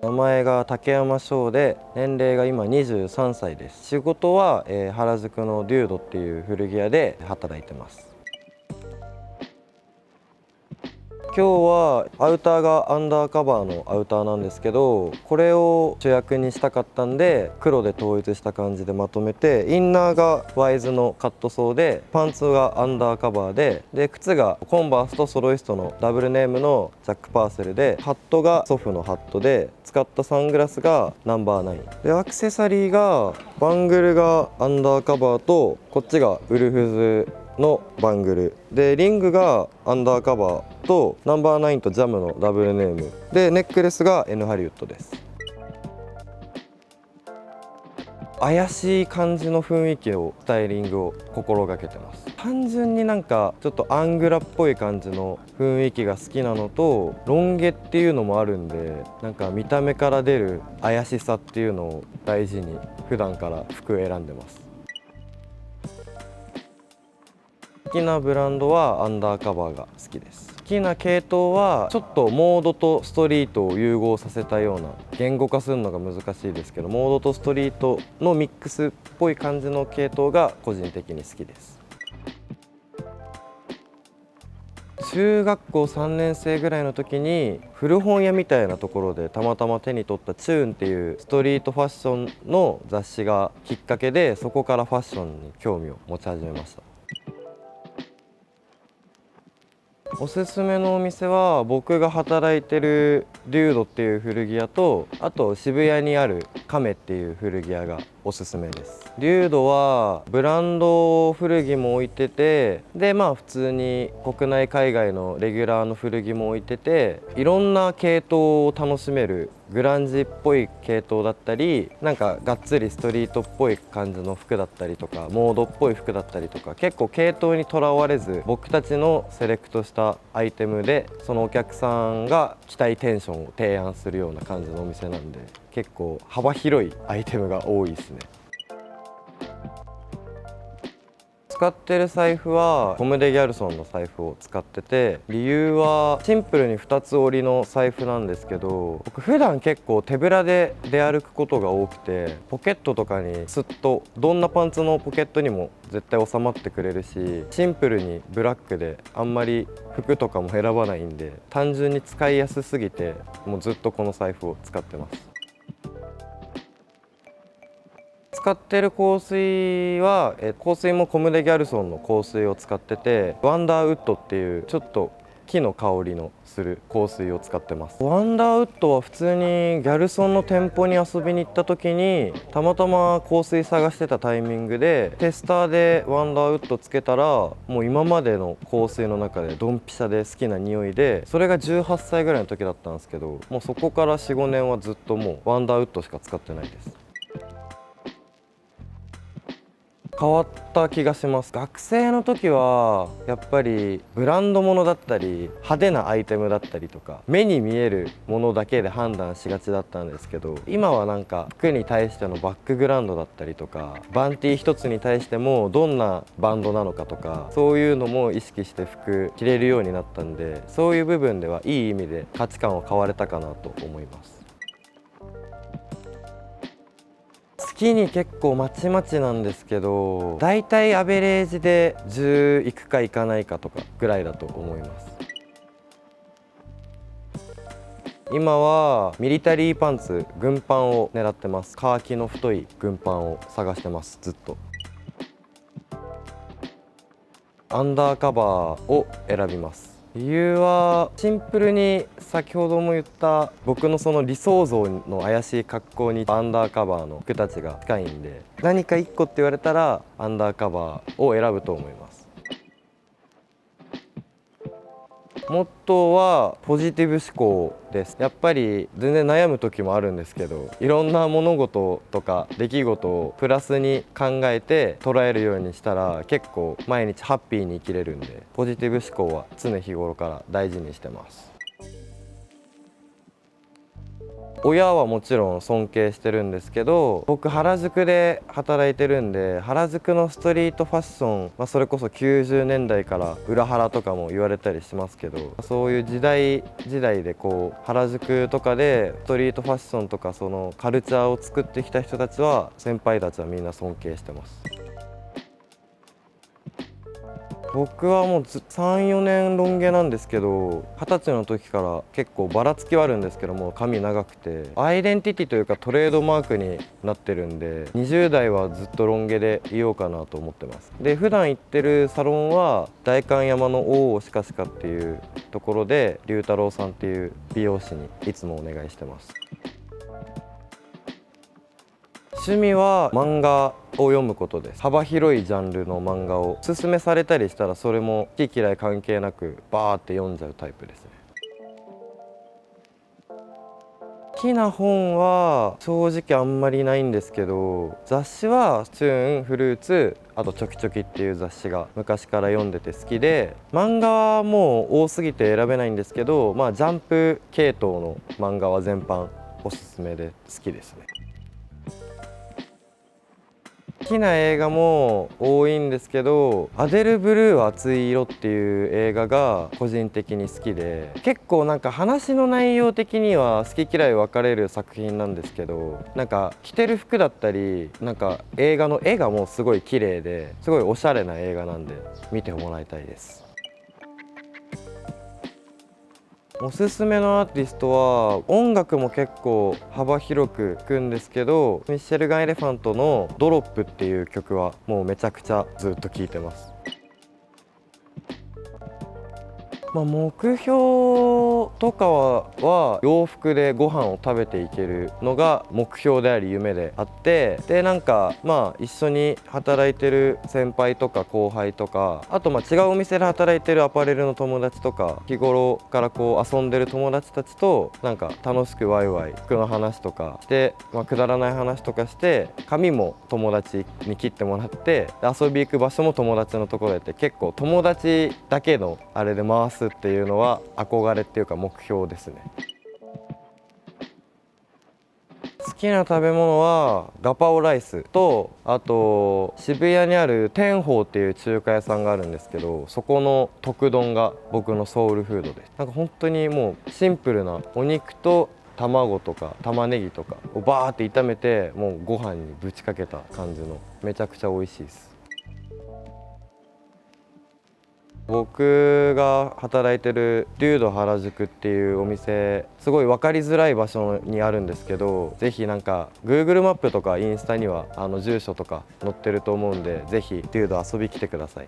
名前が竹山翔で、年齢が今23歳です。仕事は、原宿のデュードっていう古着屋で働いてます。今日はアウターがアンダーカバーのアウターなんですけど、これを主役にしたかったんで黒で統一した感じでまとめて、インナーがワイズのカットソーで、パンツがアンダーカバーで、靴がコンバースとソロイストのダブルネームのジャック・パーセルで、ハットがソフのハットで、使ったサングラスがナンバーナインで、アクセサリーがバングルがアンダーカバーと、こっちがウルフズのバングルで、リングがアンダーカバーとナンバーナインとジャムのダブルネームで、ネックレスが N ハリウッドです。怪しい感じの雰囲気のスタイリングを心がけてます。単純になんかちょっとアングラっぽい感じの雰囲気が好きなのと、ロン毛っていうのもあるんで、なんか見た目から出る怪しさっていうのを大事に普段から服選んでます。好きなブランドはアンダーカバーが好きです。好きな系統はちょっとモードとストリートを融合させたような、言語化するのが難しいですけど、モードとストリートのミックスっぽい感じの系統が個人的に好きです。中学校3年生ぐらいの時に古本屋みたいなところでたまたま手に取ったチューンっていうストリートファッションの雑誌がきっかけで、そこからファッションに興味を持ち始めました。おすすめのお店は、僕が働いてるデュードっていう古着屋と、あと渋谷にあるカメっていう古着屋がおすすめです。デュードはブランド古着も置いてて、でまあ普通に国内海外のレギュラーの古着も置いてて、いろんな系統を楽しめる、グランジっぽい系統だったり、なんかがっつりストリートっぽい感じの服だったりとか、モードっぽい服だったりとか、結構系統にとらわれず僕たちのセレクトしたアイテムで、そのお客さんが着たいテンションを提案するような感じのお店なんで、結構幅広いアイテムが多いですね。使ってる財布はコム・デ・ギャルソンの財布を使ってて、理由はシンプルに2つ折りの財布なんですけど、僕普段結構手ぶらで出歩くことが多くて、ポケットとかにスッと、どんなパンツのポケットにも絶対収まってくれるし、シンプルにブラックであんまり服とかも選ばないんで、単純に使いやすすぎて、もうずっとこの財布を使ってます。使ってる香水は、香水もコム・デ・ギャルソンの香水を使ってて、ワンダーウッドっていうちょっと木の香りのする香水を使ってます。ワンダーウッドは普通にギャルソンの店舗に遊びに行った時に、たまたま香水探してたタイミングでテスターでワンダーウッドつけたら、もう今までの香水の中でドンピシャで好きな匂いで、それが18歳ぐらいの時だったんですけど、もうそこから4、5年はずっともうワンダーウッドしか使ってないです。変わった気がします。学生の時はやっぱりブランド物だったり派手なアイテムだったりとか、目に見えるものだけで判断しがちだったんですけど、今はなんか服に対してのバックグラウンドだったりとか、バンティ一つに対してもどんなバンドなのかとか、そういうのも意識して服着れるようになったんで、そういう部分ではいい意味で価値観を変われたかなと思います。月に結構まちまちなんですけど、だいたいアベレージで10いくかいかないかとかぐらいだと思います。今はミリタリーパンツ、軍パンを狙ってます。カーキの太い軍パンを探してます、ずっと。アンダーカバーを選びます。理由はシンプルに先ほども言った僕のその理想像の怪しい格好にアンダーカバーの服たちが近いんで、何か1個って言われたらアンダーカバーを選ぶと思います。モットーはポジティブ思考です。やっぱり全然悩む時もあるんですけど、いろんな物事とか出来事をプラスに考えて捉えるようにしたら、結構毎日ハッピーに生きれるんで、ポジティブ思考は常日頃から大事にしてます。親はもちろん尊敬してるんですけど、僕原宿で働いてるんで、原宿のストリートファッション、それこそ90年代から裏原とかも言われたりしますけど、そういう時代でこう原宿とかでストリートファッションとかそのカルチャーを作ってきた人たちは、先輩たちはみんな尊敬してます。僕はもう3、4年ロン毛なんですけど、20歳の時から結構ばらつきはあるんですけども、髪長くてアイデンティティというかトレードマークになってるんで、20代はずっとロン毛でいようかなと思ってます。で、普段行ってるサロンは代官山の大尾しかっていうところで、龍太郎さんっていう美容師にいつもお願いしてます。趣味は漫画を読むことです。幅広いジャンルの漫画をおすすめされたりしたら、それも好き嫌い関係なくバーって読んじゃうタイプですね。好きな本は正直あんまりないんですけど、雑誌はチューン、フルーツ、あとチョキチョキっていう雑誌が昔から読んでて好きで、漫画はもう多すぎて選べないんですけど、ジャンプ系統の漫画は全般おすすめで好きですね。好きな映画も多いんですけど、アデル・ブルーは熱い色っていう映画が個人的に好きで、結構なんか話の内容的には好き嫌い分かれる作品なんですけど、なんか着てる服だったり、なんか映画の絵がもうすごい綺麗ですごいおしゃれな映画なんで見てもらいたいです。おすすめのアーティストは、音楽も結構幅広く聴くんですけど、ミッシェルガン・エレファントの「ドロップ」っていう曲はもうめちゃくちゃずっと聴いてます。目標とかは洋服でご飯を食べていけるのが目標であり夢であって、でなんか一緒に働いてる先輩とか後輩とか、あと違うお店で働いてるアパレルの友達とか、日頃からこう遊んでる友達たちとなんか楽しくワイワイ服の話とかして、くだらない話とかして、髪も友達に切ってもらって、遊び行く場所も友達のところでって、結構友達だけのあれで回すっていうのは憧れっていうか目標ですね。好きな食べ物はガパオライスと、あと渋谷にある天宝っていう中華屋さんがあるんですけど、そこの特丼が僕のソウルフードです。なんか本当にもうシンプルなお肉と卵とか玉ねぎとかをバーって炒めて、もうご飯にぶちかけた感じのめちゃくちゃ美味しいです。僕が働いてる龍ド原宿っていうお店、すごい分かりづらい場所にあるんですけど、ぜひなんか Google マップとかインスタには住所とか載ってると思うんで、ぜひ龍ド遊び来てください。